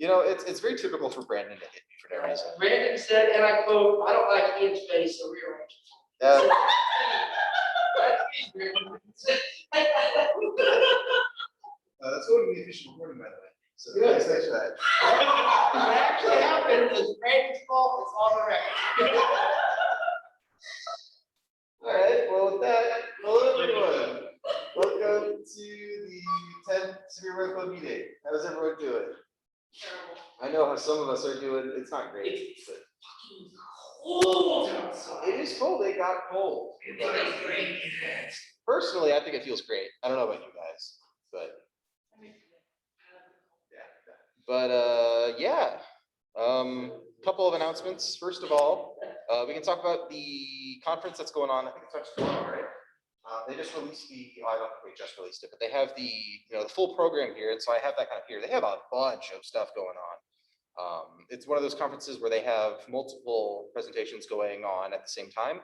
know, it's very typical for Brandon to hit me for no reason. Brandon said, and I quote, "I don't like Ian's face, so rearrange." That's going to be official recording, by the way. So Good. nice for that. What actually happened is Brandon's fault. It's on the record. All right, well, with that, hello everyone. Welcome to the 10th Severe Weather Club meeting. How's everyone doing? I know how some of us are doing. It's not great. It's cold outside. It is cold. It got cold. Personally, I think it feels great. I don't know about you guys, but yeah. Couple of announcements. First of all, we can talk about the conference that's going on. I think it starts tomorrow, right? They just released I don't think they just released it, but they have the full program here, and so I have that kind of here. They have a bunch of stuff going on. It's one of those conferences where they have multiple presentations going on at the same time,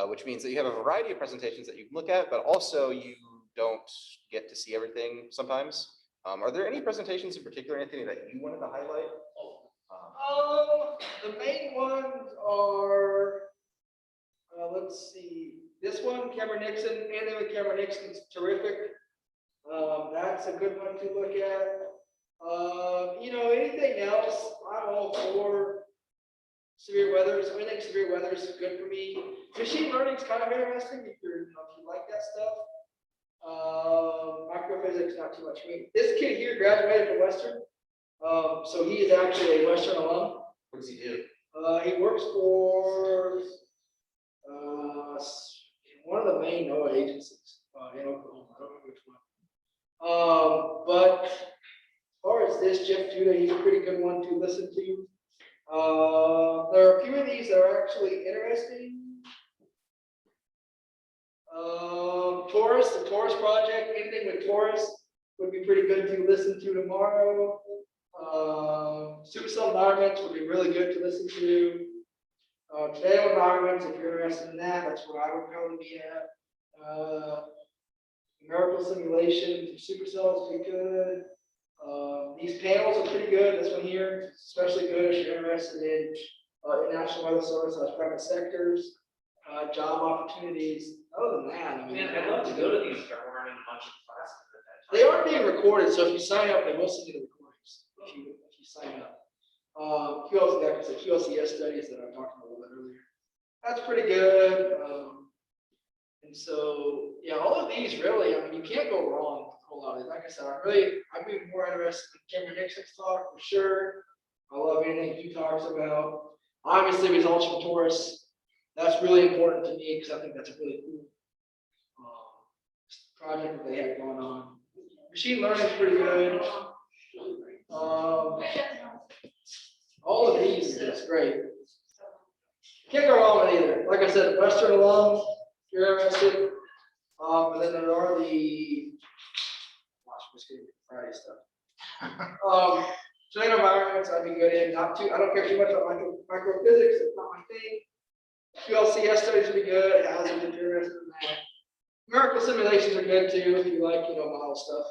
which means that you have a variety of presentations that you can look at, but also you don't get to see everything sometimes. Are there any presentations in particular, Anthony, that you wanted to highlight? The main ones are, let's see, this one, Cameron Nixon, anything with Cameron Nixon's terrific. That's a good one to look at. Anything else, I'm all for severe weather. So anything severe weather is good for me. Machine learning is kind of interesting if you like that stuff. Microphysics, not too much for me. This kid here graduated from Western. So he is actually a Western alum. What does he do? He works for one of the main NOAA agencies in Oklahoma. I don't know which one. But as far as this Jeff Judah, he's a pretty good one to listen to. There are a few of these that are actually interesting. Taurus, the Taurus project, anything with Taurus would be pretty good to listen to tomorrow. Supercell environments would be really good to listen to. Tornado environments, if you're interested in that, that's where I would probably be at. Numerical simulation for supercells would be good. These panels are pretty good. This one here, especially good if you're interested in National Weather Service, private sectors, job opportunities. Other than that, I mean, I'd love to go to these, but we're running a bunch of classes at that time. they are being recorded, so if you sign up, they will send you the recordings if you sign up. QLCS studies that I talked about a little bit earlier. That's pretty good. And so, yeah, all of these really, I mean, you can't go wrong with a whole lot of these. Like I said, I'd be more interested in Cameron Nixon's talk for sure. I love anything he talks about. Obviously, results from Taurus. That's really important to me because I think that's a really cool project that they have going on. Machine learning is pretty good. All of these is great. Can't go wrong with either. Like I said, Western alums, if you're interested. And then there are the Friday stuff. Tornado environments, I'd be good in. I don't care too much about microphysics. It's not my thing. QLCS studies would be good. Hazards, if you're interested in that. Numerical simulations are good too if you like, model stuff.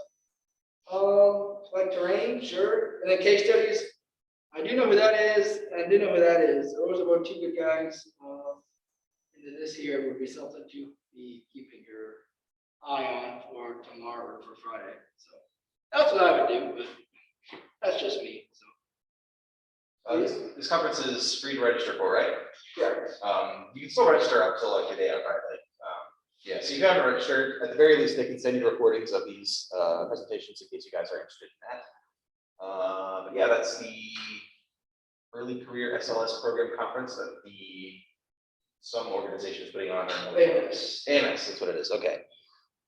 Like terrain, sure. And then case studies. I do know who that is. I do know who that is. Those are about two good guys. And then this here would be something to be keeping your eye on for tomorrow or for Friday. So that's what I would do, but that's just me. So This conference is free to register for, right? yeah. You can still register up till like the day on Friday. Yeah, so you haven't registered. At the very least, they can send you recordings of these presentations in case you guys are interested in that. But yeah, that's the Early Career SLS Program Conference that some organization is putting on. AMS. AMS, that's what it is. Okay.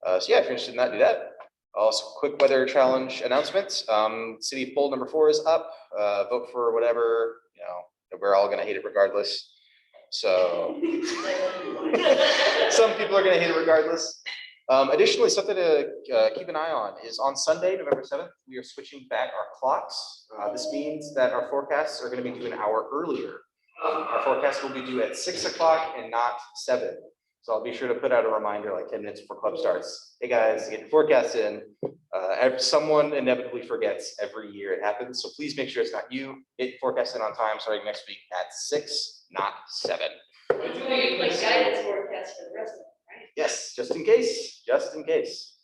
So yeah, if you're interested in that, do that. Also, quick weather challenge announcements. City poll number 4 is up. Vote for whatever. We're all gonna hate it regardless. So some people are gonna hate it regardless. Additionally, something to keep an eye on is on Sunday, November 7th, we are switching back our clocks. This means that our forecasts are going to be due an hour earlier. Our forecast will be due at 6 o'clock and not 7. So I'll be sure to put out a reminder like 10 minutes before club starts. Hey guys, get your forecast in. Someone inevitably forgets every year it happens. So please make sure it's not you. Get forecasted on time starting next week at 6, not 7. It's like guidance forecast for the rest of them, right? Yes, just in case, just in case.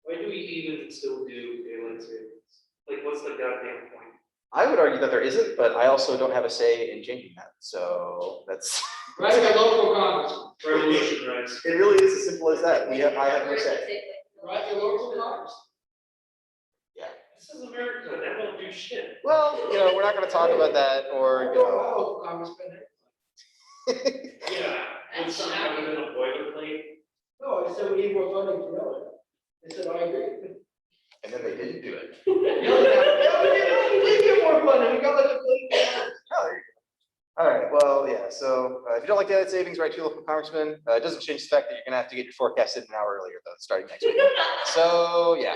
Why do we even still do daylight savings? Like, what's the goddamn point? I would argue that there isn't, but I also don't have a say in changing that. So that's. Right, a local Congress, Revolution, right? It really is as simple as that. I have no say. right, the local Congress. Yeah. This is America, they don't do shit. Well, we're not going to talk about that, or My local congressman. Yeah, it's something other than a boilerplate. No, I said we need more funding for Miller. They said, I agree. and then they didn't do it. Yeah, we did get more funding, we got like $1 billion. Oh, there you go. All right, well, yeah, so if you don't like daylight savings, write to your local congressman. It doesn't change the fact that you're gonna have to get your forecasted an hour earlier, though, starting next week. So, yeah.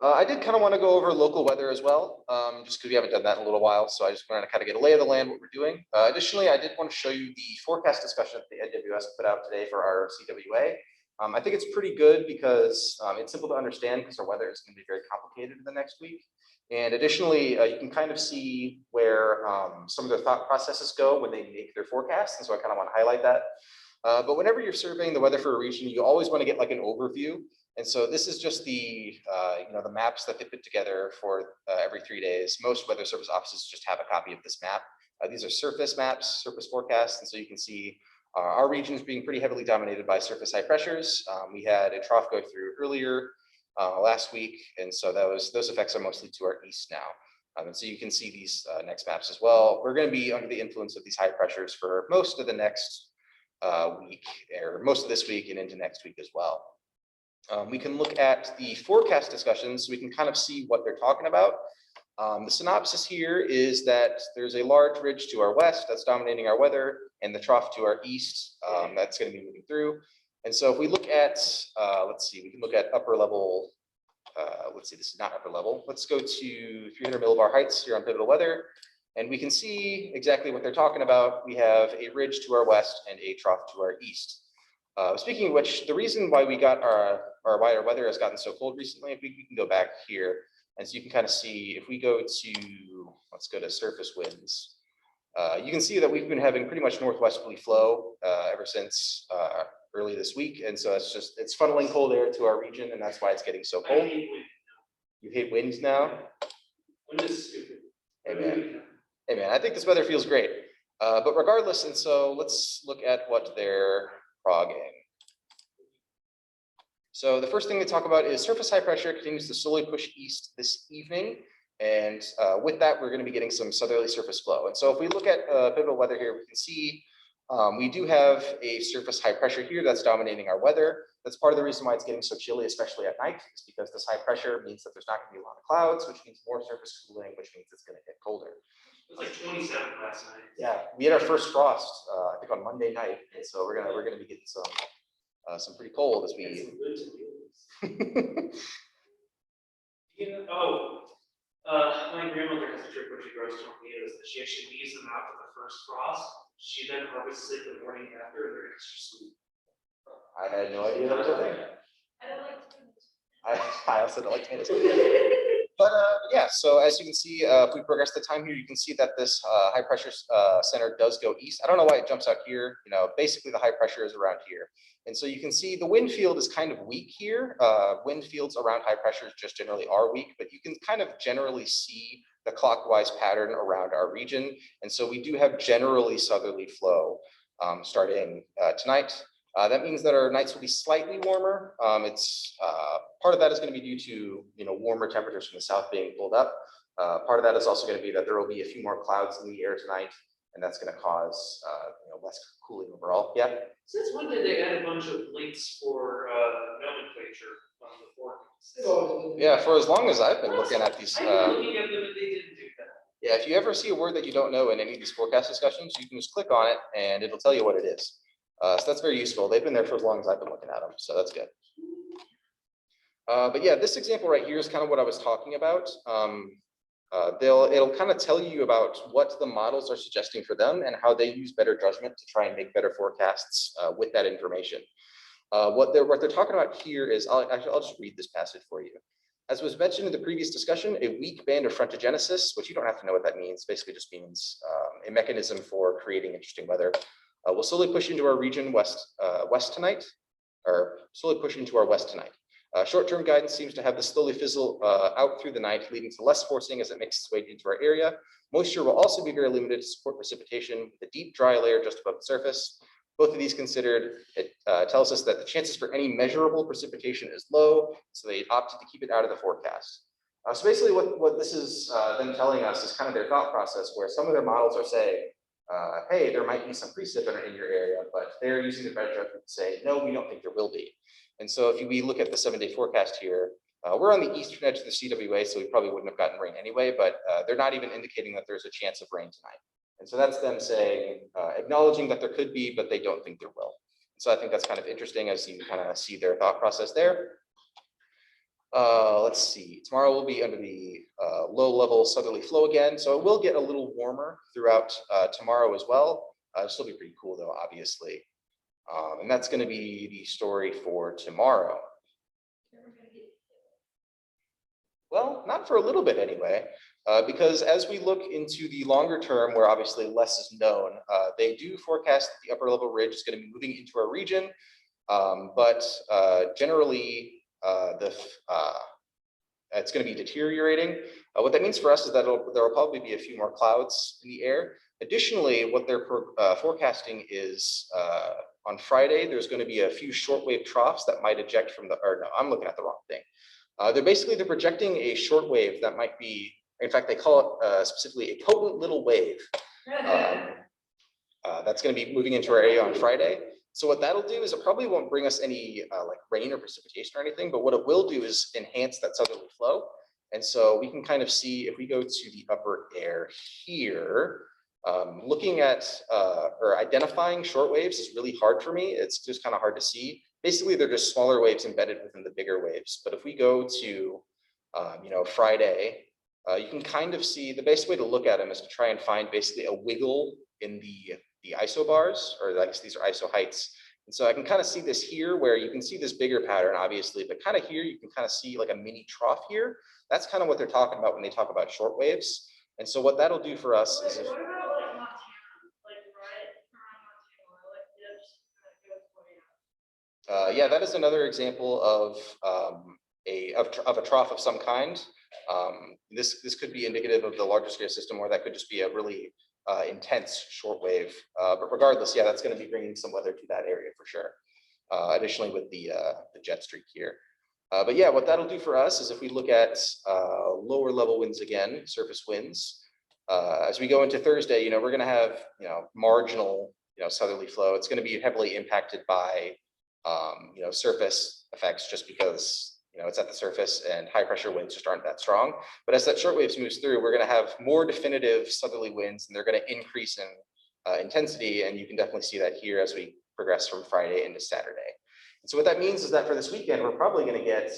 I did kind of want to go over local weather as well, just because we haven't done that in a little while. So I just wanted to kind of get a lay of the land, what we're doing. Additionally, I did want to show you the forecast discussion that the NWS put out today for our CWA. I think it's pretty good because it's simple to understand because our weather is going to be very complicated in the next week. And additionally, you can kind of see where some of their thought processes go when they make their forecasts. And so I kind of want to highlight that. But whenever you're surveying the weather for a region, you always want to get like an overview. And so this is just the the maps that they put together for every 3 days. Most weather service offices just have a copy of this map. These are surface maps, surface forecasts. And so you can see our regions being pretty heavily dominated by surface high pressures. We had a trough go through earlier last week. And so those effects are mostly to our east now. And so you can see these next maps as well. We're going to be under the influence of these high pressures for most of the next week, or most of this week and into next week as well. We can look at the forecast discussions so we can kind of see what they're talking about. The synopsis here is that there's a large ridge to our west that's dominating our weather, and the trough to our east that's going to be moving through. And so if we look at, let's see, we can look at upper level. Let's see, this is not upper level. Let's go to 300 millibar heights here on Pivotal Weather, and we can see exactly what they're talking about. We have a ridge to our west and a trough to our east. Speaking of which, the reason why we got why our weather has gotten so cold recently, if we can go back here, and so you can kind of see, if we go to, let's go to surface winds, you can see that we've been having pretty much northwesterly flow ever since early this week, and so it's funneling cold air to our region, and that's why it's getting so cold. You hate winds now? Wind is stupid. Hey man, I think this weather feels great. But regardless, and so let's look at what they're progging. So the first thing they talk about is surface high pressure continues to slowly push east this evening. And with that, we're going to be getting some southerly surface flow. And so if we look at pivotal weather here, we can see we do have a surface high pressure here that's dominating our weather. That's part of the reason why it's getting so chilly, especially at night, is because this high pressure means that there's not going to be a lot of clouds, which means more surface cooling, which means it's going to get colder. It was like 27 last night. Yeah, we had our first frost, I think on Monday night, and so we're gonna be getting some pretty cold as we. Some good tomatoes. My grandmother has a trick where she grows tomatoes that she actually leaves them out for the first frost. She then harvests it the morning after, and they're extra sweet. I had no idea that was a thing. I don't like tomatoes. I also don't like tomatoes. But yeah, so as you can see, if we progress the time here, you can see that this high pressure center does go east. I don't know why it jumps out here. Basically the high pressure is around here. And so you can see the wind field is kind of weak here. Wind fields around high pressures just generally are weak, but you can kind of generally see the clockwise pattern around our region. And so we do have generally southerly flow starting tonight. That means that our nights will be slightly warmer. Part of that is going to be due to warmer temperatures from the south being pulled up. Part of that is also going to be that there will be a few more clouds in the air tonight, and that's going to cause less cooling overall. Yeah. Since when did they add a bunch of links for nomenclature on the forecast? Yeah, for as long as I've been looking at these. I've been looking at them and they didn't do that. Yeah, if you ever see a word that you don't know in any of these forecast discussions, you can just click on it and it'll tell you what it is. So that's very useful. They've been there for as long as I've been looking at them, so that's good. But yeah, this example right here is kind of what I was talking about. It'll kind of tell you about what the models are suggesting for them and how they use better judgment to try and make better forecasts with that information. What they're talking about here is, I'll just read this passage for you. As was mentioned in the previous discussion, a weak band of frontogenesis, which you don't have to know what that means, basically just means a mechanism for creating interesting weather, will slowly push into our region west tonight, or slowly push into our west tonight. Short-term guidance seems to have this slowly fizzle out through the night, leading to less forcing as it makes its way into our area. Moisture will also be very limited to support precipitation, with a deep, dry layer just above the surface. Both of these considered, it tells us that the chances for any measurable precipitation is low, so they opted to keep it out of the forecast. So basically what this is them telling us is kind of their thought process, where some of their models are saying, hey, there might be some precip in your area, but they're using the better judgment to say, no, we don't think there will be. And so if we look at the 7-day forecast here, we're on the eastern edge of the CWA, so we probably wouldn't have gotten rain anyway, but they're not even indicating that there's a chance of rain tonight. And so that's them saying, acknowledging that there could be, but they don't think there will. So I think that's kind of interesting as you kind of see their thought process there. Let's see, tomorrow will be under the low level southerly flow again. So it will get a little warmer throughout tomorrow as well. It'll still be pretty cool though, obviously. And that's going to be the story for tomorrow. Well, not for a little bit anyway, because as we look into the longer term, where obviously less is known, they do forecast that the upper level ridge is going to be moving into our region, but generally it's going to be deteriorating. What that means for us is that there will probably be a few more clouds in the air. Additionally, what they're forecasting is on Friday, there's going to be a few shortwave troughs that might eject from the, or no, I'm looking at the wrong thing. They're projecting a shortwave that might be, in fact, they call it specifically a potent little wave. That's going to be moving into our area on Friday. So what that'll do is it probably won't bring us any like rain or precipitation or anything, but what it will do is enhance that southerly flow. And so we can kind of see if we go to the upper air here, looking at or identifying short waves is really hard for me. It's just kind of hard to see. Basically, they're just smaller waves embedded within the bigger waves. But if we go to, Friday, you can kind of see the best way to look at them is to try and find basically a wiggle in the isobars, or I guess these are iso heights. And so I can kind of see this here where you can see this bigger pattern, obviously, but kind of here you can kind of see like a mini trough here. That's kind of what they're talking about when they talk about short waves. And so what that'll do for us is if, What about like Montana, like right around Montana, like yeah, that is another example of a trough of some kind. This could be indicative of the larger scale system, or that could just be a really intense shortwave. But regardless, yeah, that's going to be bringing some weather to that area for sure. Additionally, with the jet streak here. But yeah, what that'll do for us is if we look at lower level winds again, surface winds, as we go into Thursday, we're going to have marginal southerly flow. It's going to be heavily impacted by surface effects, just because it's at the surface and high pressure winds just aren't that strong. But as that shortwave moves through, we're going to have more definitive southerly winds, and they're going to increase in intensity. And you can definitely see that here as we progress from Friday into Saturday. And so what that means is that for this weekend, we're probably going to get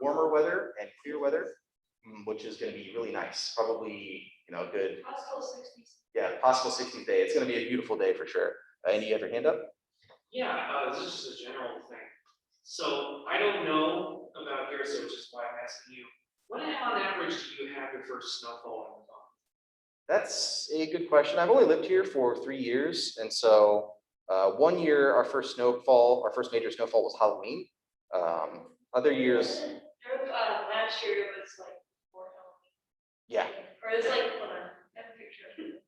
warmer weather and clear weather, which is going to be really nice. Probably, good. possible 60s. Yeah, possible 60th day. It's going to be a beautiful day for sure. Any other hand up? Yeah, this is just a general thing. So I don't know about here, so which is why I'm asking you. When on average do you have your first snowfall in the month? That's a good question. I've only lived here for 3 years, and so 1 year our first major snowfall was Halloween. Other years, Last year it was like before Halloween. yeah, Or it was like, hold on, I have a picture.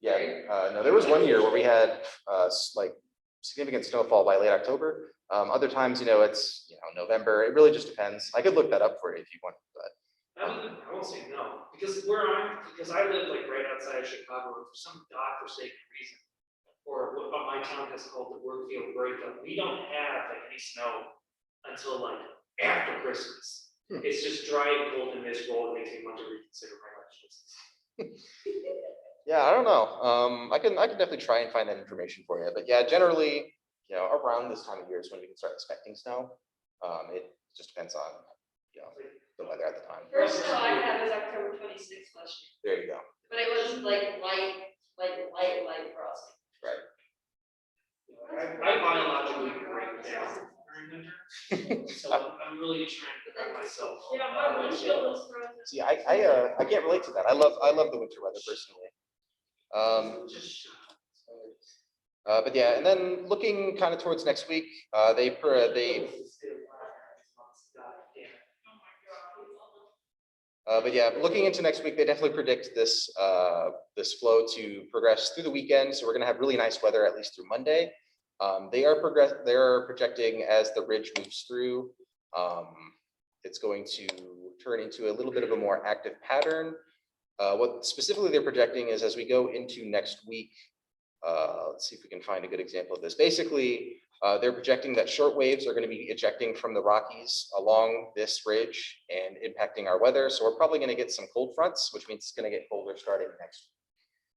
yeah. No, there was 1 year where we had like significant snowfall by late October. Other times, it's November. It really just depends. I could look that up for you if you want, but. I won't say no, because because I live like right outside of Chicago, and for some godforsaken reason, or what my town has called the Brookfield breakup, we don't have like any snow until like after Christmas. It's just dry and cold and miserable. It makes me want to reconsider my life choices. Yeah, I don't know. I can definitely try and find that information for you. But yeah, generally, around this time of year is when we can start expecting snow. It just depends on the weather at the time. First snow I had was October 26th last year, There you go. but it was like light frosting. Right. I biologically break down during winter, so I'm really trying to prepare myself. Yeah, my windshield is frozen. See, I can't relate to that. I love the winter weather personally. But yeah, and then looking kind of towards next week, they but yeah, looking into next week, they definitely predict this this flow to progress through the weekend. So we're going to have really nice weather at least through Monday. They are projecting as the ridge moves through, it's going to turn into a little bit of a more active pattern. What specifically they're projecting is as we go into next week, let's see if we can find a good example of this. Basically, they're projecting that short waves are going to be ejecting from the Rockies along this ridge and impacting our weather. So we're probably going to get some cold fronts, which means it's going to get colder starting next week.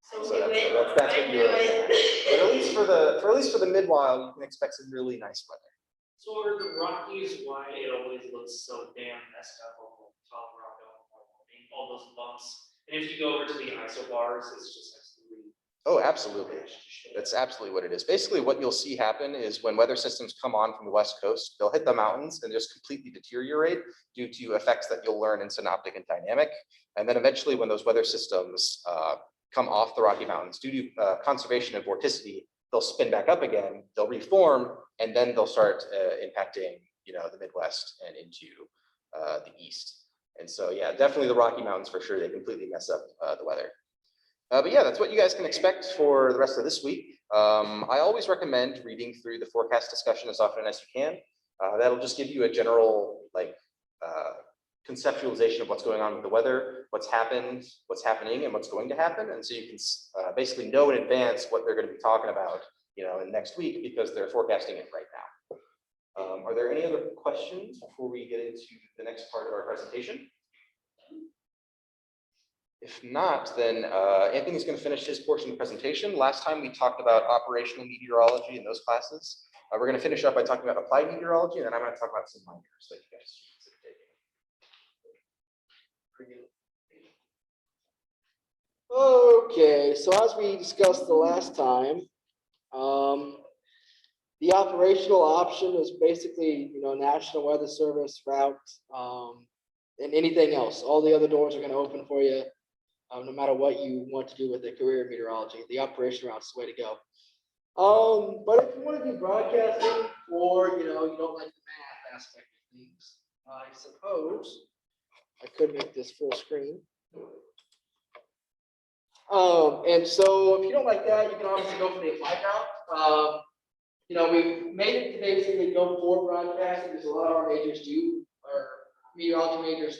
So that's what you're looking at. But at least for the mid-while, you can expect some really nice weather. So are the Rockies why it always looks so damn messed up over Colorado, all those bumps? And if you go over to the isobars, it's just absolutely. Oh, absolutely. That's absolutely what it is. Basically, what you'll see happen is when weather systems come on from the West Coast, they'll hit the mountains and just completely deteriorate due to effects that you'll learn in synoptic and dynamic. And then eventually, when those weather systems come off the Rocky Mountains due to conservation of vorticity, they'll spin back up again, they'll reform, and then they'll start impacting, the Midwest and into the East. And so, yeah, definitely the Rocky Mountains for sure. They completely mess up the weather. But yeah, that's what you guys can expect for the rest of this week. I always recommend reading through the forecast discussion as often as you can. That'll just give you a general conceptualization of what's going on with the weather, what's happened, what's happening, and what's going to happen. And so you can basically know in advance what they're going to be talking about, in next week because they're forecasting it right now. Are there any other questions before we get into the next part of our presentation? If not, then Anthony's going to finish his portion of the presentation. Last time we talked about operational meteorology in those classes. We're going to finish up by talking about applied meteorology, and then I'm going to talk about some minors that you guys should consider taking. Okay, so as we discussed the last time, the operational option is basically, National Weather Service route, and anything else. All the other doors are going to open for you, no matter what you want to do with a career in meteorology. The operation route is the way to go. But if you want to do broadcasting, or you don't like the math aspect of things, I suppose I could make this full screen. And so if you don't like that, you can obviously go for the applied route. We've made it to basically go for broadcasting because a lot of our majors do, or meteorology majors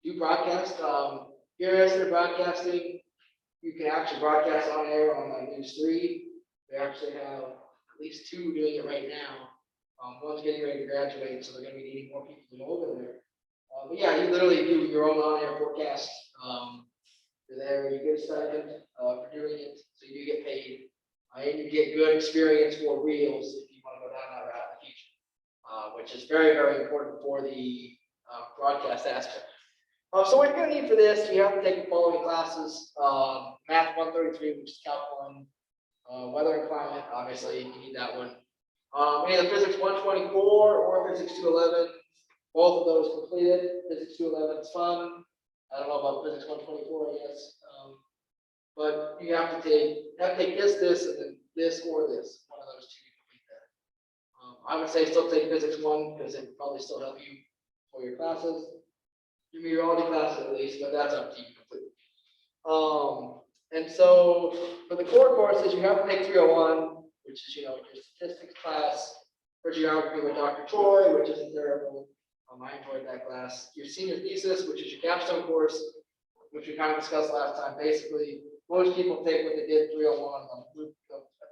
do broadcast. If you're interested in broadcasting, you can actually broadcast on air on News 3. They actually have at least 2 doing it right now. One's getting ready to graduate, so they're going to be needing more people to go over there. But yeah, you literally do your own on-air forecast. You're there, you get a stipend for doing it, so you do get paid. And you get good experience for reals if you want to go down that route in the future, which is very, very important for the broadcast aspect. So what you're going to need for this, you have to take the following classes: Math 133, which is Calc 1, Weather and Climate, obviously you need that one. Either Physics 124 or Physics 211. Both of those completed. Physics 211 is fun. I don't know about Physics 124, I guess. But you have to take this, and then this or this. One of those two to complete that. I would say still take Physics 1 because it would probably still help you for your classes, your meteorology classes at least, but that's up to you completely. And so for the core courses, you have to take 301, which is your statistics class, for geography with Dr. Troy, which isn't terrible. I enjoyed that class. Your senior thesis, which is your capstone course, which we kind of discussed last time. Basically, most people take what they did 301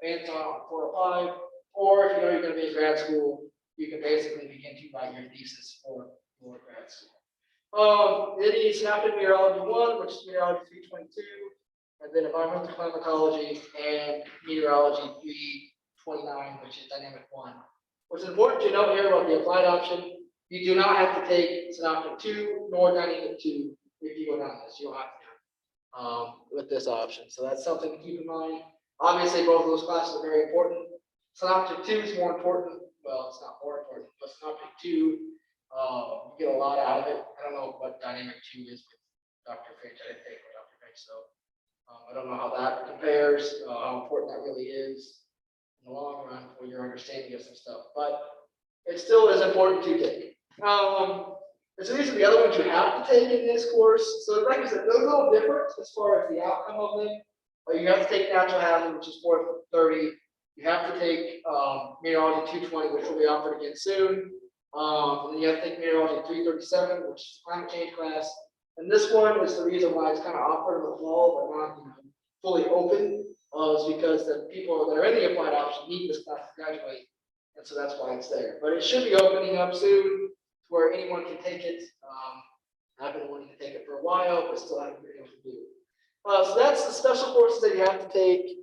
advance on 405, or if you're going to be in grad school, you can basically begin to write your thesis for grad school. It is Synoptic Meteorology 1, which is Meteorology 322, and then Environmental Climatology and Meteorology 329, which is Dynamic 1. What's important to note here about the applied option, you do not have to take Synoptic 2 nor Dynamic 2 if you go down this. You don't have to do it with this option. So that's something to keep in mind. Obviously, both of those classes are very important. Synoptic 2 is more important. Well, it's not more important, but Synoptic 2, you get a lot out of it. I don't know what Dynamic 2 is with Dr. Finch. I didn't take with Dr. Finch, so I don't know how that compares, how important that really is in the long run for your understanding of some stuff, but it still is important to take. And so these are the other ones you have to take in this course. So like I said, they're a little different as far as the outcome of them. You have to take natural hazard, which is 430. You have to take meteorology 220, which will be offered again soon. And then you have to take meteorology 337, which is climate change class. And this one is the reason why it's kind of offered in the fall, but not fully open, is because the people that are in the applied option need this class to graduate. And so that's why it's there. But it should be opening up soon to where anyone can take it. I've been wanting to take it for a while, but still haven't been able to do it. So that's the special courses that you have to take.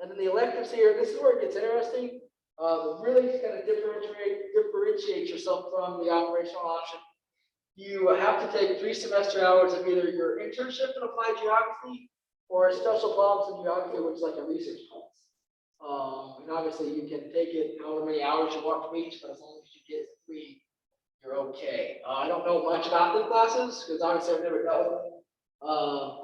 And then the electives here, this is where it gets interesting. Really kind of differentiate yourself from the operational option. You have to take 3 semester hours of either your internship in applied geography or special problems in geography, which is like a research class. And obviously you can take it however many hours you want from each, but as long as you get 3, you're okay. I don't know much about the classes because obviously I've never dealt with them.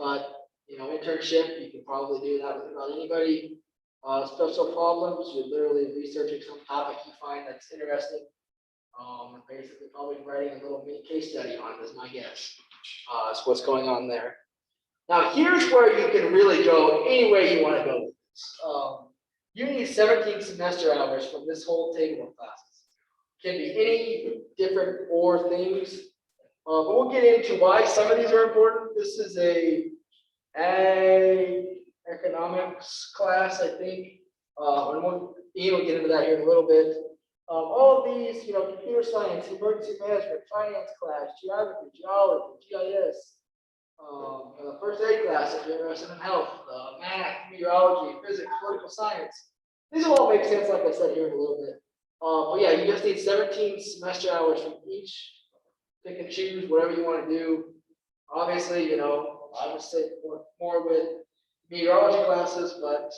But internship, you can probably do that with about anybody. Special problems, you're literally researching some topic you find that's interesting. And basically probably writing a little mini case study on it is my guess. Is what's going on there. Now here's where you can really go any way you want to go with this. You need 17 semester hours from this whole table of classes. Can be any different or things. But we'll get into why some of these are important. This is a economics class, I think. And we'll get into that here in a little bit. All of these, computer science, emergency management, finance class, geography, geology, GIS, the first aid class if you're interested in health, math, meteorology, physics, political science. These will all make sense, like I said here in a little bit. But yeah, you just need 17 semester hours from each. Pick and choose whatever you want to do. Obviously, I would say more with meteorology classes, but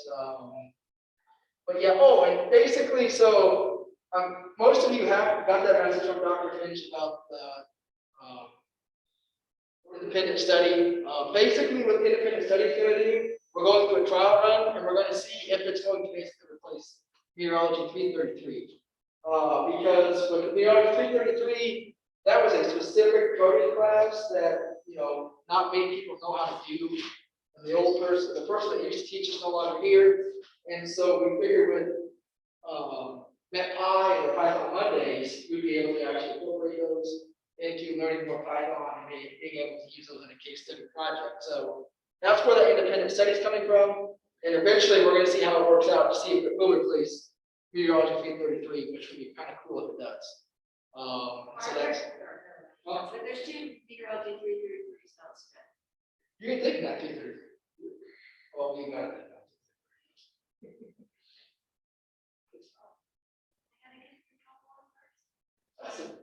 yeah. Oh, and basically, so most of you have got that message from Dr. Finch about the independent study. Basically, what the independent study is going to do, we're going through a trial run, and we're going to see if it's going to basically replace meteorology 333. Because with meteorology 333, that was a specific coding class that not many people know how to do. And the person that used to teach is no longer here, and so we figured with NetPy and the Python Mondays, we'd be able to actually incorporate those into learning more Python and being able to use those in a case study project. So that's where the independent study is coming from, and eventually we're going to see how it works out to see if it will replace meteorology 333, which would be kind of cool if it does. So that's. But there's 2 meteorology 333 cells. You can take that 333. Oh, you got it.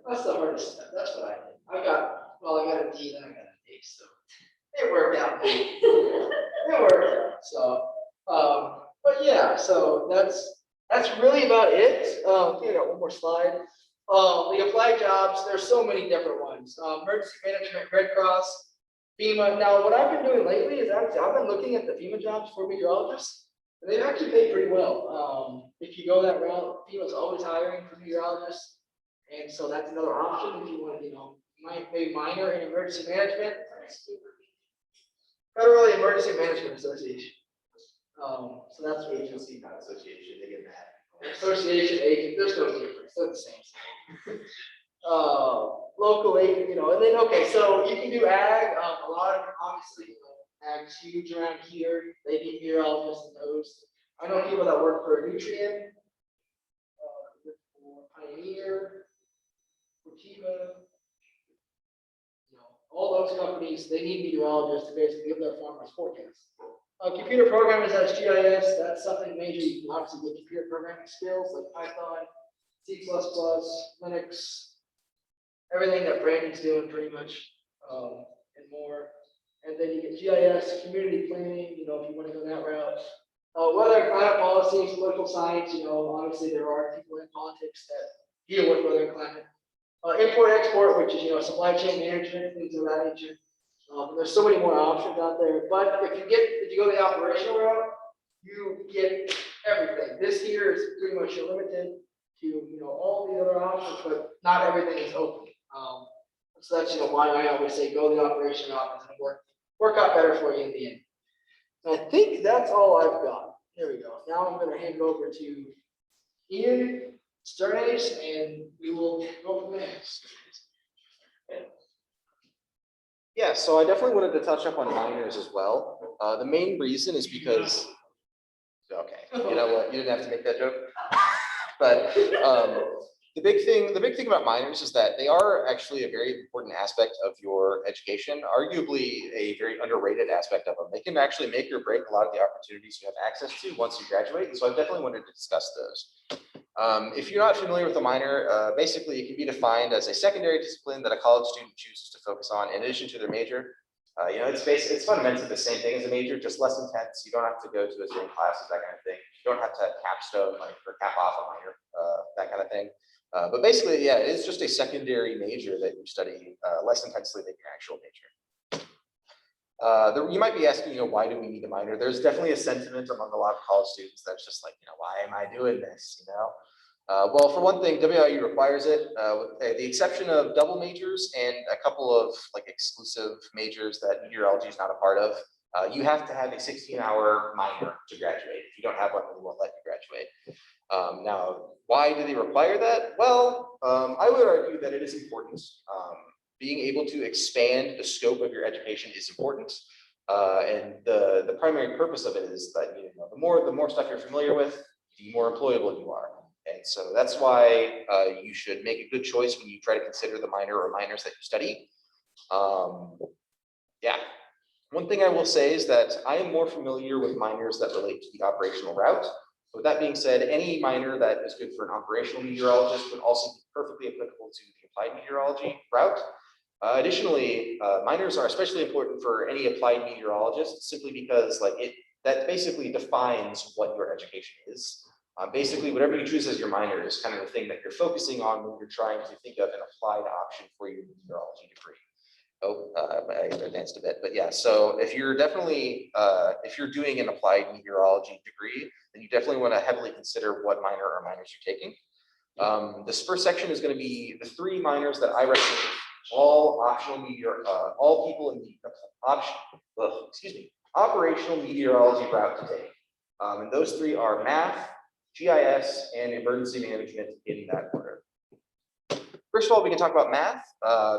That's the hardest step. That's what I did. I got a D, then I got an A, so it worked out. It worked out. So, but yeah, so that's really about it. I think I got one more slide. The applied jobs, there's so many different ones. Emergency management, Red Cross, FEMA. Now, what I've been doing lately is actually I've been looking at the FEMA jobs for meteorologists, and they've actually paid pretty well. If you go that route, FEMA's always hiring for meteorologists, and so that's another option if you want to, maybe minor in emergency management. Federal Emergency Management Association. So that's what Agency, not association, they get mad. association agent. There's no difference. They're the same. Local agent, and then okay, so you can do ag. A lot of obviously, ag's huge around here. They need meteorologists and those. I know people that work for Nutrient, for Pioneer, Cortiva. All those companies, they need meteorologists to basically give their farmers forecasts. Computer programming has GIS. That's something major. You can obviously get computer programming skills like Python, C++, Linux, everything that Brandon's doing pretty much, and more. And then you get GIS, community planning, if you want to go that route. Weather and climate policy, political science, you know, obviously there are people in politics that deal with weather and climate. Import, export, which is, you know, supply chain management, things of that nature. There's so many more options out there, but if you go the operational route, you get everything. This here is pretty much limited to, you know, all these other options, but not everything is open. So that's, you know, why I always say go the operational route, it's gonna work out better for you in the end. And I think that's all I've got. Here we go. Now I'm gonna hand it over to Ian Sternace, and we will go from there. Yeah, so I definitely wanted to touch up on minors as well. The main reason is because, okay, you know what, you didn't have to make that joke. But the big thing about minors is that they are actually a very important aspect of your education, arguably a very underrated aspect of them. They can actually make or break a lot of the opportunities you have access to once you graduate. And so I definitely wanted to discuss those. If you're not familiar with a minor, basically it can be defined as a secondary discipline that a college student chooses to focus on in addition to their major. You know, it's fundamentally the same thing as a major, just less intense. You don't have to go to as many classes, that kind of thing. You don't have to have capstone, like, or cap off a minor, that kind of thing. But basically, yeah, it is just a secondary major that you study less intensely than your actual major. You might be asking, you know, why do we need a minor? There's definitely a sentiment among a lot of college students that's just like, you know, why am I doing this, you know? Well, for one thing, WIU requires it, with the exception of double majors and a couple of like exclusive majors that meteorology is not a part of. You have to have a 16-hour minor to graduate. If you don't have one, they won't let you graduate. Now, why do they require that? Well, I would argue that it is important. Being able to expand the scope of your education is important. And the primary purpose of it is that, you know, the more stuff you're familiar with, the more employable you are. And so that's why you should make a good choice when you try to consider the minor or minors that you study. Yeah. One thing I will say is that I am more familiar with minors that relate to the operational route. With that being said, any minor that is good for an operational meteorologist would also be perfectly applicable to the applied meteorology route. Additionally, minors are especially important for any applied meteorologist simply because that basically defines what your education is. Basically, whatever you choose as your minor is kind of the thing that you're focusing on when you're trying to think of an applied option for your meteorology degree. Oh, I advanced a bit, but yeah. So if you're doing an applied meteorology degree, then you definitely want to heavily consider what minor or minors you're taking. This first section is going to be the 3 minors that I recommend all people in the operational meteorology route to take. And those 3 are math, GIS, and emergency management in that order. First of all, we can talk about math.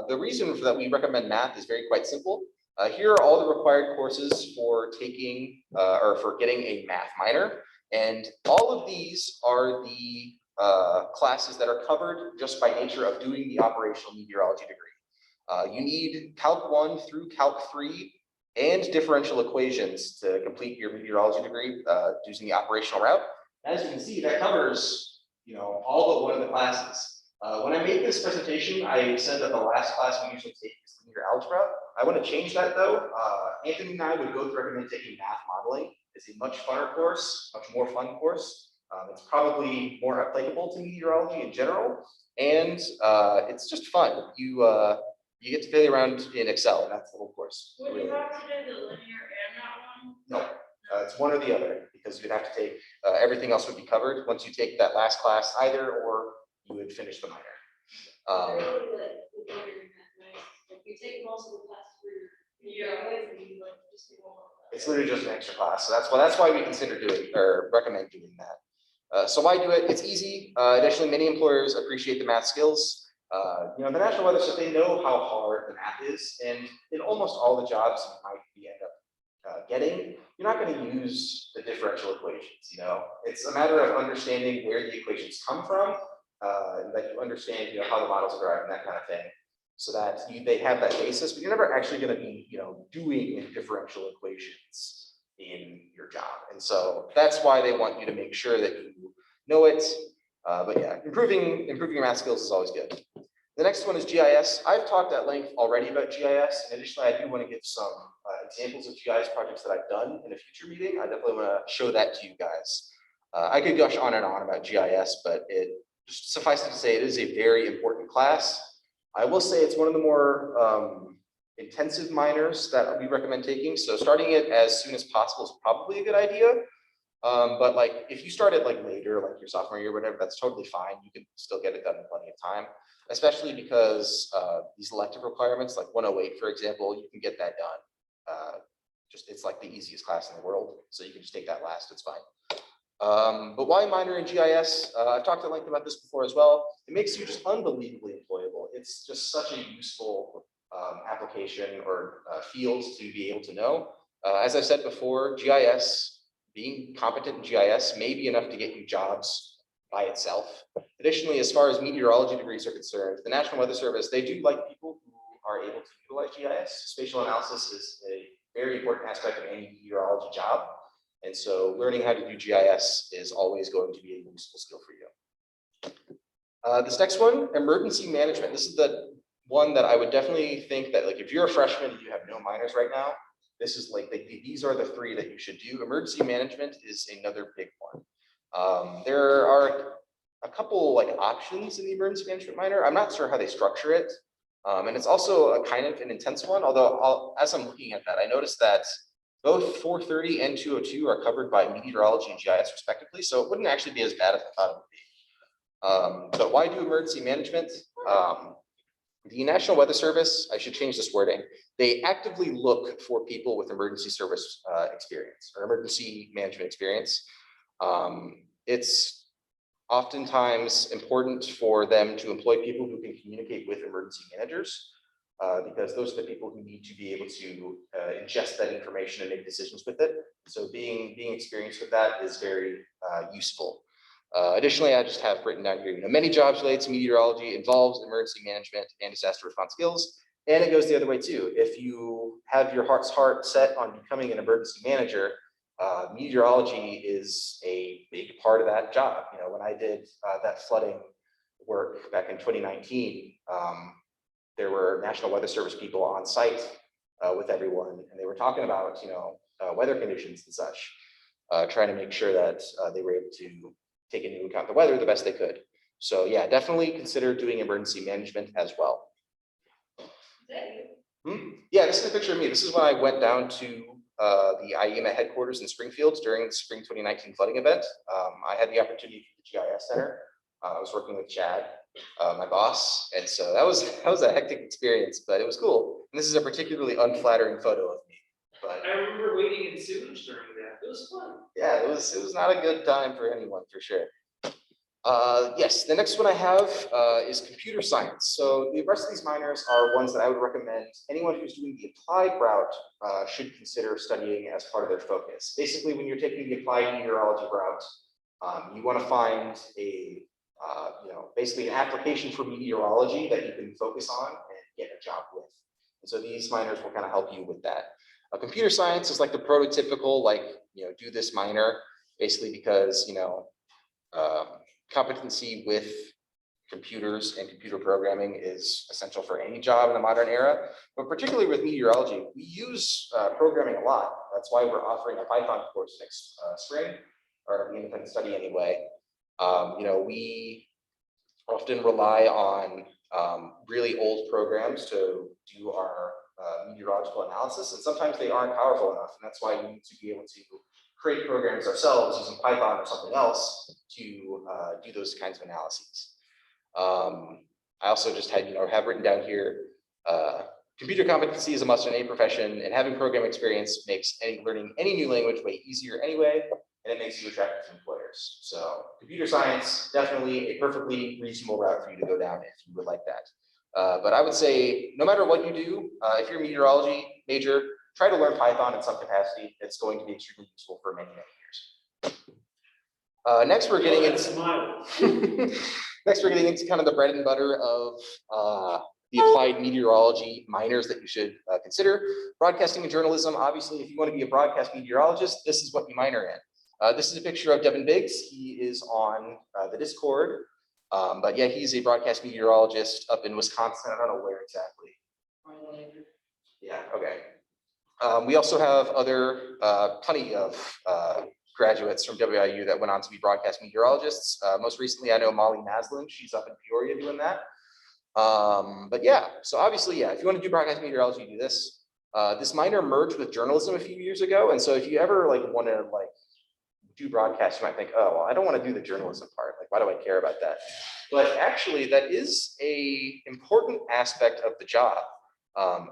The reason for that we recommend math is quite simple. Here are all the required courses for taking or for getting a math minor. And all of these are the classes that are covered just by nature of doing the operational meteorology degree. You need Calc 1 through Calc 3 and differential equations to complete your meteorology degree using the operational route. As you can see, that covers, you know, all but one of the classes. When I made this presentation, I said that the last class we usually take is linear algebra. I want to change that though. Anthony and I would both recommend taking math modeling. It's a much funner course, much more fun course. It's probably more applicable to meteorology in general, and it's just fun. You get to play around in Excel, and that's the whole course. Would you have to do the linear and that one? No, it's one or the other, because you'd have to take, everything else would be covered once you take that last class either, or you would finish the minor. If you take most of the classes for your, you like just do one more class. It's literally just an extra class, so that's why we consider doing or recommend doing that. So why do it? It's easy. Additionally, many employers appreciate the math skills. You know, the National Weather Service, they know how hard the math is, and in almost all the jobs you might end up getting, you're not going to use the differential equations. You know, it's a matter of understanding where the equations come from, that you understand, you know, how the models are derived and that kind of thing, so that they have that basis. But you're never actually going to be, you know, doing differential equations in your job, and so that's why they want you to make sure that you know it. But yeah, improving your math skills is always good. The next one is GIS. I've talked at length already about GIS, and additionally, I do want to give some examples of GIS projects that I've done in a future meeting. I definitely want to show that to you guys. I could gush on and on about GIS, but it just suffices to say it is a very important class. I will say it's one of the more intensive minors that we recommend taking. So starting it as soon as possible is probably a good idea. But like if you start it like later, like your sophomore year, or whatever, that's totally fine. You can still get it done in plenty of time, especially because these elective requirements, like 108, for example, you can get that done. Just it's like the easiest class in the world, so you can just take that last. It's fine. But why minor in GIS? I've talked at length about this before as well. It makes you just unbelievably employable. It's just such a useful application or field to be able to know. As I said before, GIS, being competent in GIS may be enough to get you jobs by itself. Additionally, as far as meteorology degrees are concerned, the National Weather Service, they do like people who are able to utilize GIS. Spatial analysis is a very important aspect of any meteorology job. And so learning how to do GIS is always going to be a useful skill for you. This next one, emergency management. This is the one that I would definitely think that like if you're a freshman and you have no minors right now, this is like these are the three that you should do. Emergency management is another big one. There are a couple like options in the emergency management minor. I'm not sure how they structure it. And it's also a kind of an intense one, although as I'm looking at that, I noticed that both 430 and 202 are covered by meteorology and GIS respectively, so it wouldn't actually be as bad as I thought it would be. But why do emergency management? The National Weather Service, I should change this wording, they actively look for people with emergency service experience or emergency management experience. It's oftentimes important for them to employ people who can communicate with emergency managers because those are the people who need to be able to ingest that information and make decisions with it. So being experienced with that is very useful. Additionally, I just have written down here, many jobs related to meteorology involves emergency management and disaster response skills. And it goes the other way too. If you have your heart set on becoming an emergency manager, meteorology is a big part of that job. When I did that flooding work back in 2019, there were National Weather Service people on site with everyone, and they were talking about, weather conditions and such, trying to make sure that they were able to take into account the weather the best they could. So yeah, definitely consider doing emergency management as well. Yeah, this is a picture of me. This is when I went down to the IEMA headquarters in Springfield during the spring 2019 flooding event. I had the opportunity for the GIS Center. I was working with Chad, my boss, and so that was a hectic experience, but it was cool. And this is a particularly unflattering photo of me. But I remember waiting in sewage during that. It was fun. yeah, it was not a good time for anyone for sure. Yes, the next one I have is computer science. So the rest of these minors are ones that I would recommend anyone who's doing the applied route should consider studying as part of their focus. Basically, when you're taking the applied meteorology route, you want to find a basically an application for meteorology that you can focus on and get a job with. And so these minors will kind of help you with that. Computer science is like the prototypical, do this minor, basically because, competency with computers and computer programming is essential for any job in the modern era, but particularly with meteorology, we use programming a lot. That's why we're offering a Python course next spring, or the independent study anyway. We often rely on really old programs to do our meteorological analysis, and sometimes they aren't powerful enough, and that's why we need to be able to create programs ourselves using Python or something else to do those kinds of analyses. I also just had, have written down here, computer competency is a must in any profession, and having programming experience makes learning any new language way easier anyway, and it makes you attractive to employers. So computer science, definitely a perfectly reasonable route for you to go down if you would like that. But I would say, no matter what you do, if you're a meteorology major, try to learn Python in some capacity. It's going to be extremely useful for many, many years. Next, we're getting into next we're getting into kind of the bread and butter of the applied meteorology minors that you should consider. Broadcasting and journalism. Obviously, if you want to be a broadcast meteorologist, this is what you minor in. This is a picture of Devin Biggs. He is on the Discord. But yeah, he's a broadcast meteorologist up in Wisconsin. I don't know where exactly. Yeah, okay. We also have other, plenty of graduates from WIU that went on to be broadcast meteorologists. Most recently, I know Molly Maslin, she's up in Peoria doing that. But yeah, so obviously, yeah, if you want to do broadcast meteorology, you do this. This minor merged with journalism a few years ago. And so if you ever like want to like do broadcast, you might think, oh, well, I don't want to do the journalism part. Like, why do I care about that? But actually, that is a important aspect of the job.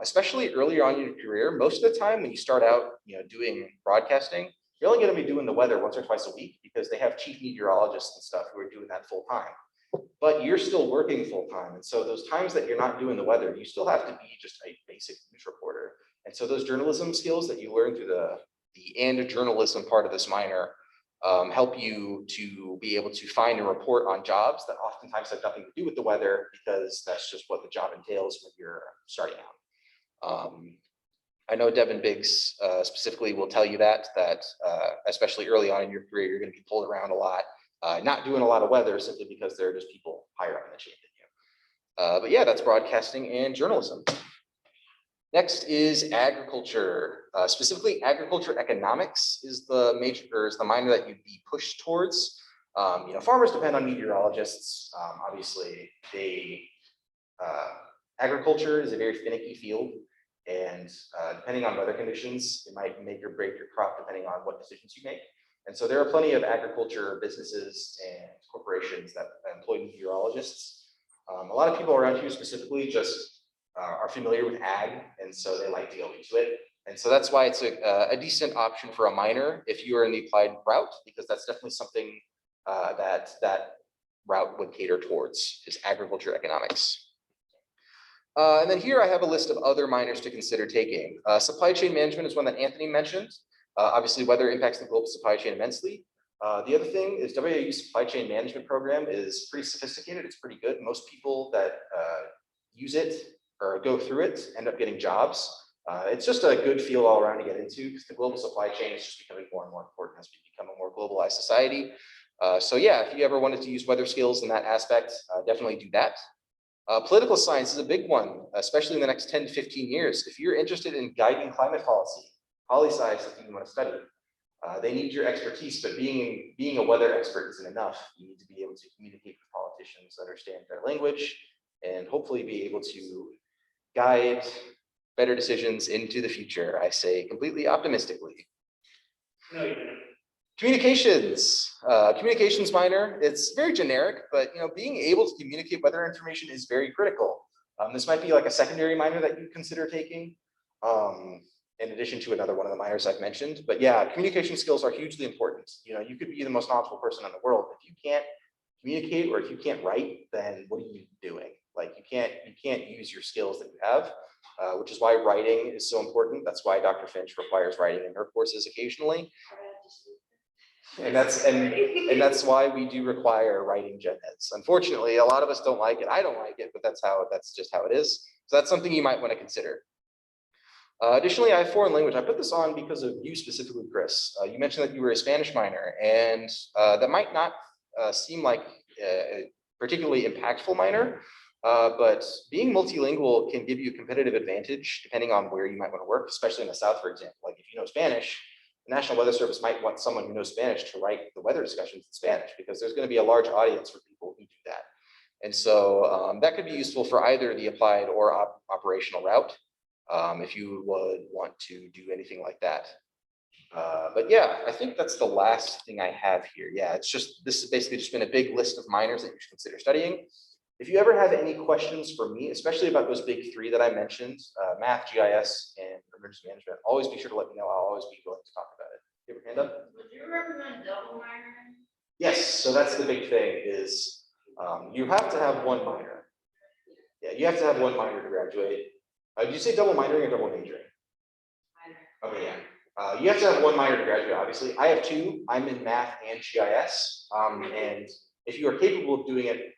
Especially earlier on in your career, most of the time when you start out, doing broadcasting, you're only going to be doing the weather once or twice a week because they have chief meteorologists and stuff who are doing that full time. But you're still working full time. And so those times that you're not doing the weather, you still have to be just a basic news reporter. And so those journalism skills that you learn through the and journalism part of this minor help you to be able to find and report on jobs that oftentimes have nothing to do with the weather because that's just what the job entails when you're starting out. I know Devin Biggs specifically will tell you that especially early on in your career, you're going to be pulled around a lot, not doing a lot of weather simply because there are just people higher up in the chain than you. But yeah, that's broadcasting and journalism. Next is agriculture. Specifically, agriculture economics is the minor that you'd be pushed towards. Farmers depend on meteorologists. Obviously, agriculture is a very finicky field, and depending on weather conditions, it might make or break your crop depending on what decisions you make. And so there are plenty of agriculture businesses and corporations that employ meteorologists. A lot of people around here specifically just are familiar with ag, and so they like to go into it. And so that's why it's a decent option for a minor if you are in the applied route, because that's definitely something that route would cater towards, is agriculture economics. And then here I have a list of other minors to consider taking. Supply chain management is one that Anthony mentioned. Obviously, weather impacts the global supply chain immensely. The other thing is WIU's supply chain management program is pretty sophisticated. It's pretty good. Most people that use it or go through it end up getting jobs. It's just a good field all around to get into because the global supply chain is just becoming more and more important as we become a more globalized society. So yeah, if you ever wanted to use weather skills in that aspect, definitely do that. Political science is a big one, especially in the next 10 to 15 years. If you're interested in guiding climate policy, poli-sci is something you want to study. They need your expertise, but being a weather expert isn't enough. You need to be able to communicate with politicians, understand their language, and hopefully be able to guide better decisions into the future. I say completely optimistically. No, you didn't. Communications minor, it's very generic, but being able to communicate weather information is very critical. This might be like a secondary minor that you consider taking, in addition to another one of the minors I've mentioned. But yeah, communication skills are hugely important. You could be the most knowledgeable person in the world. If you can't communicate or if you can't write, then what are you doing? Like you can't use your skills that you have, which is why writing is so important. That's why Dr. Finch requires writing in her courses occasionally. And that's why we do require writing gen eds. Unfortunately, a lot of us don't like it. I don't like it, but that's just how it is. So that's something you might want to consider. Additionally, I have foreign language. I put this on because of you specifically, Chris. You mentioned that you were a Spanish minor, and that might not seem like a particularly impactful minor, but being multilingual can give you a competitive advantage depending on where you might want to work, especially in the South, for example. Like if you know Spanish, the National Weather Service might want someone who knows Spanish to write the weather discussions in Spanish because there's going to be a large audience for people who do that. And so that could be useful for either the applied or operational route if you would want to do anything like that. But yeah, I think that's the last thing I have here. Yeah, this has basically just been a big list of minors that you should consider studying. If you ever have any questions for me, especially about those big three that I mentioned, math, GIS, and emergency management, always be sure to let me know. I'll always be willing to talk about it. You have your hand up? Would you recommend double minor? Yes, so that's the big thing is you have to have one minor. Yeah, you have to have one minor to graduate. Did you say double minoring or double majoring? Minor. Okay, yeah. You have to have one minor to graduate, obviously. I have two. I'm in math and GIS. And if you are capable of doing it,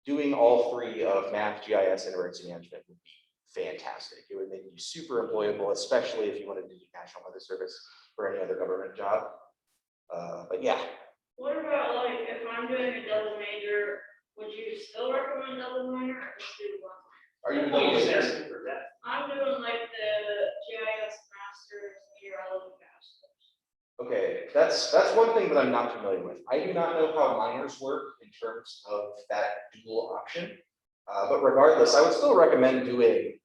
doing all three of math, GIS, and emergency management would be fantastic. It would make you super employable, especially if you want to do National Weather Service or any other government job. But yeah. What about like if I'm doing a double major, would you still recommend double minor or just do one? Are you Well, double you're just major? asking for that. I'm doing like the GIS masters, meteorology masters. Okay, that's one thing that I'm not familiar with. I do not know how minors work in terms of that dual option. But regardless, I would still recommend doing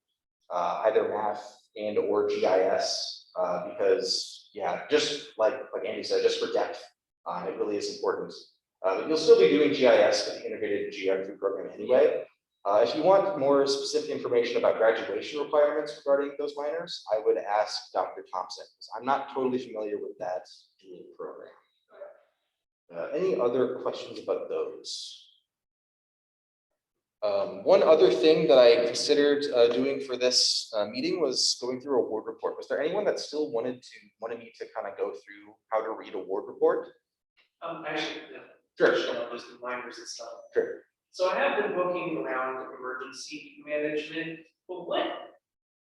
either math and or GIS because yeah, just like Andy said, just for depth, it really is important. But you'll still be doing GIS with the integrated geography program anyway. If you want more specific information about graduation requirements regarding those minors, I would ask Dr. Thompson, because I'm not totally familiar with that dual program. Any other questions about those? One other thing that I considered doing for this meeting was going through a ward report. Was there anyone that still wanted me to kind of go through how to read a ward report? Actually, yeah. Sure. Just the minors and stuff. Sure. So I have been looking around emergency management, but what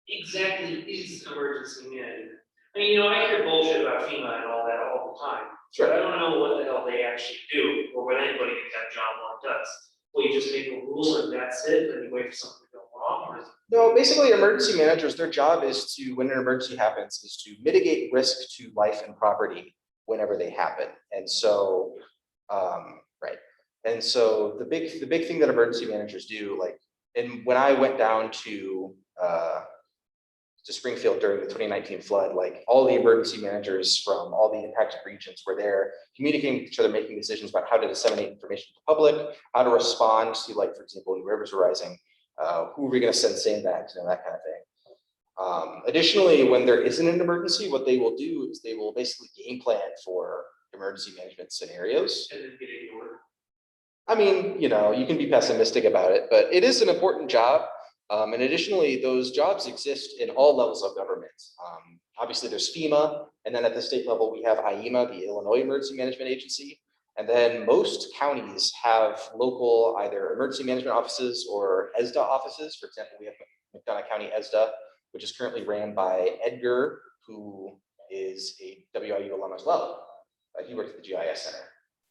exactly is emergency management? I mean, I hear bullshit about FEMA and all that all the time. But I don't know what the hell they actually do, or what anybody in that job one does. Well, you just make a rule and that's it, and you wait for something to go wrong, or is it? No, basically emergency managers, their job is to, when an emergency happens, is to mitigate risk to life and property whenever they happen. And so, right. And so the big thing that emergency managers do, like, and when I went down to Springfield during the 2019 flood, like all the emergency managers from all the impacted regions were there communicating with each other, making decisions about how to disseminate information to the public, how to respond to, like, for example, when rivers are rising, who are we going to send sandbags and that kind of thing. Additionally, when there isn't an emergency, what they will do is they will basically game plan for emergency management scenarios. And then get ignored. I mean, you can be pessimistic about it, but it is an important job. And additionally, those jobs exist in all levels of government. Obviously, there's FEMA, and then at the state level, we have IEMA, the Illinois Emergency Management Agency. And then most counties have local either emergency management offices or ESDA offices. For example, we have McDonough County ESDA, which is currently ran by Edgar, who is a WIU alum as well. He works at the GIS Center.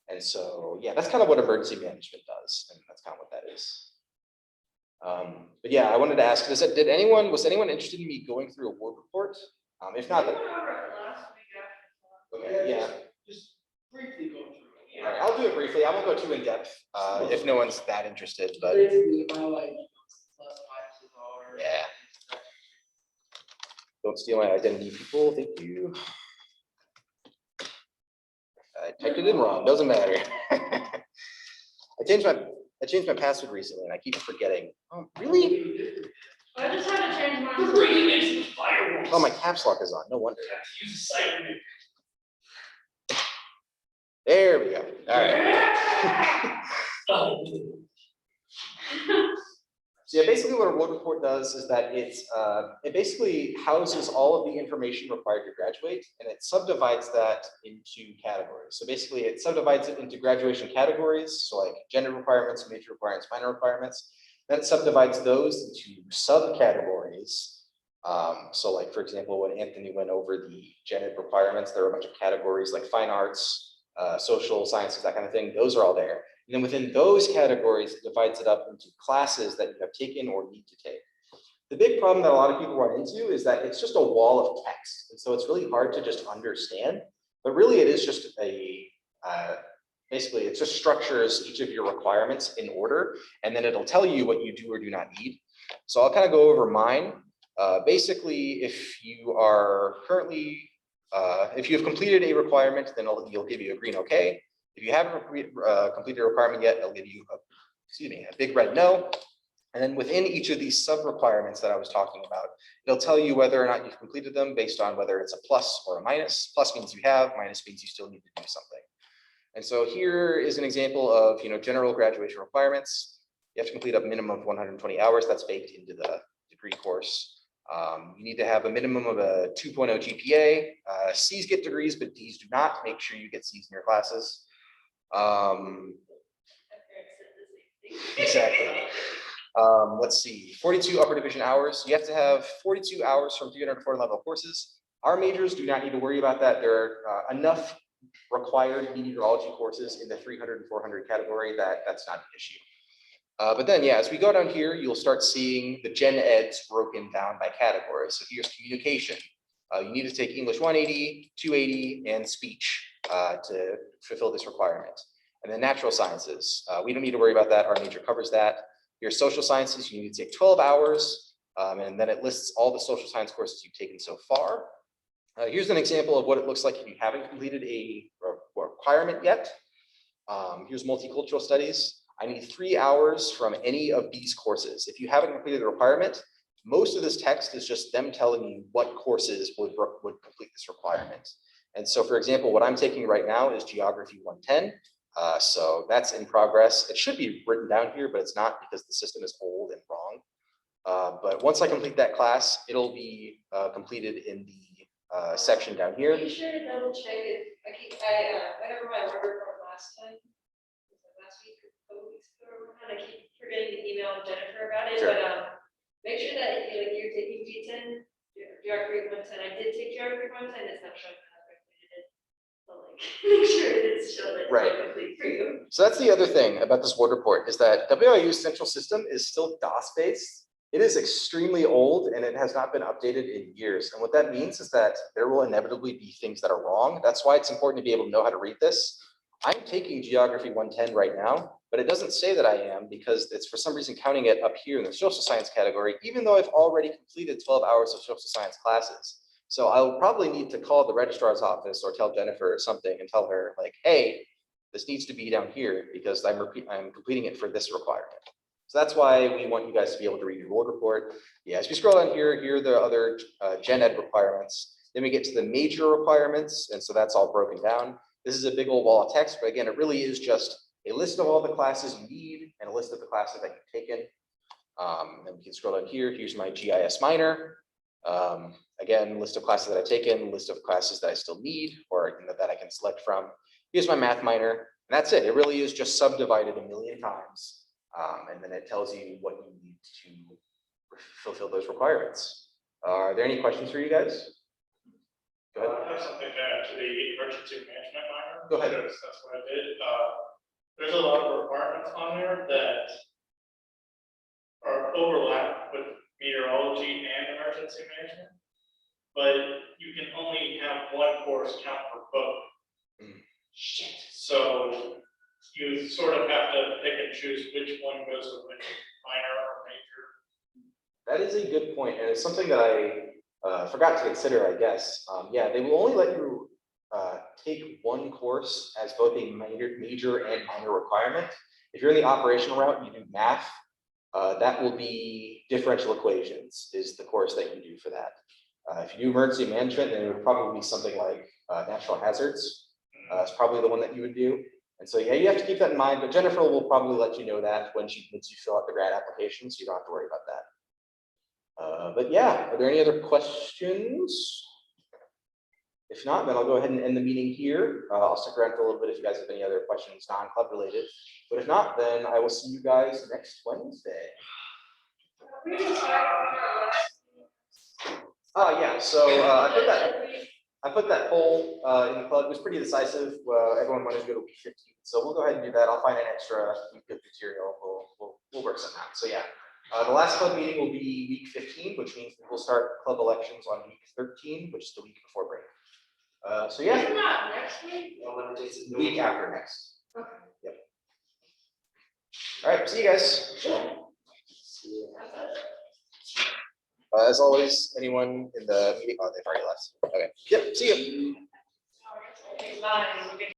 And so, yeah, that's kind of what emergency management does. And that's kind of what that is. But yeah, I wanted to ask, was anyone interested in me going through a ward report? If not, then, We went over it last week after. okay, yeah. Just briefly go through it. All right, I'll do it briefly. I won't go too in depth if no one's that interested, but Basically, highlight plus minuses are. yeah. Don't steal my identity, people. Thank you. I typed it in wrong. Doesn't matter. I changed my password recently, and I keep forgetting. Oh, really? I just had to change We're mine. bringing in some firewalls. Oh, my caps lock is on. No wonder. I have to use a siren. There we go. All right. Oh. So yeah, basically what a ward report does is that it basically houses all of the information required to graduate, and it subdivides that into categories. So basically it subdivides it into graduation categories, so like gender requirements, major requirements, minor requirements. Then it subdivides those into subcategories. So like, for example, when Anthony went over the gender requirements, there are a bunch of categories like fine arts, social sciences, that kind of thing. Those are all there. And then within those categories, it divides it up into classes that you have taken or need to take. The big problem that a lot of people run into is that it's just a wall of text. And so it's really hard to just understand, but really it is just basically it just structures each of your requirements in order, and then it'll tell you what you do or do not need. So I'll kind of go over mine. Basically, if you are currently, if you have completed a requirement, then you'll give you a green okay. If you haven't completed a requirement yet, it'll give you a big red no. And then within each of these sub requirements that I was talking about, it'll tell you whether or not you've completed them based on whether it's a plus or a minus. Plus means you have, minus means you still need to do something. And so here is an example of general graduation requirements. You have to complete a minimum of 120 hours. That's baked into the degree course. You need to have a minimum of a 2.0 GPA. C's get degrees, but D's do not. Make sure you get C's in your classes. Exactly. Let's see, 42 upper division hours. You have to have 42 hours from 304 level courses. Our majors do not need to worry about that. There are enough required meteorology courses in the 300 and 400 category that that's not an issue. But then, yeah, as we go down here, you'll start seeing the gen eds broken down by categories. So here's communication. You need to take English 180, 280, and speech to fulfill this requirement. And then natural sciences, we don't need to worry about that. Our major covers that. Here's social sciences, you need to take 12 hours. And then it lists all the social science courses you've taken so far. Here's an example of what it looks like if you haven't completed a requirement yet. Here's multicultural studies. I need 3 hours from any of these courses. If you haven't completed the requirement, most of this text is just them telling you what courses would complete this requirement. And so, for example, what I'm taking right now is Geography 110. So that's in progress. It should be written down here, but it's not because the system is old and wrong. But once I complete that class, it'll be completed in the section down here. Are you sure to double check if, I went over my order report last time, was it last week or a couple weeks ago, and I keep forgetting to email Jennifer about it, Sure. but, make sure that if you're taking G10, geography 110, I did take geography 110, it's not showing that I completed it. So like, make sure it's showing that Right. it's complete for you. So that's the other thing about this word report is that WIU's central system is still DOS-based. It is extremely old and it has not been updated in years. And what that means is that there will inevitably be things that are wrong. That's why it's important to be able to know how to read this. I'm taking Geography 110 right now, but it doesn't say that I am because it's for some reason counting it up here in the social science category, even though I've already completed 12 hours of social science classes. So I'll probably need to call the registrar's office or tell Jennifer or something and tell her like, hey, this needs to be down here because I'm completing it for this requirement. So that's why we want you guys to be able to read your board report. Yeah, as we scroll down here, here are the other gen ed requirements. Then we get to the major requirements. And so that's all broken down. This is a big old wall of text, but again, it really is just a list of all the classes you need and a list of the classes that you've taken. And we can scroll down here. Here's my GIS minor. Again, list of classes that I've taken, list of classes that I still need or that I can select from. Here's my math minor, and that's it. It really is just subdivided a million times. And then it tells you what you need to fulfill those requirements. Are there any questions for you guys? Go ahead. I have something to add to the emergency management minor. Go ahead. Because that's what I did. There's a lot of requirements on there that are overlap with meteorology and emergency management. But you can only have one course count for both. Shit. So you sort of have to pick and choose which one goes with which minor or major. That is a good point, and it's something that I forgot to consider, I guess. Yeah, they will only let you take one course as both a major and minor requirement. If you're in the operational route, you do math. That will be differential equations is the course that you do for that. If you do emergency management, then it would probably be something like natural hazards. It's probably the one that you would do. And so, yeah, you have to keep that in mind, but Jennifer will probably let you know that once you fill out the grad application, so you don't have to worry about that. But yeah, are there any other questions? If not, then I'll go ahead and end the meeting here. I'll stick around for a little bit if you guys have any other questions, non-club related. But if not, then I will see you guys next Wednesday. We can start on our last. Yeah, so I put that poll in the club. It was pretty decisive. Everyone wanted to go to week 15. So we'll go ahead and do that. I'll find an extra week of material. We'll work something out. So yeah, the last club meeting will be week 15, which means we'll start club elections on week 13, which is the week before break. So yeah, Isn't that next week? the week after next. Okay. Yep. All right, see you guys. As always, anyone in the meeting? Oh, they've already left. Okay. Yep. See you. Bye.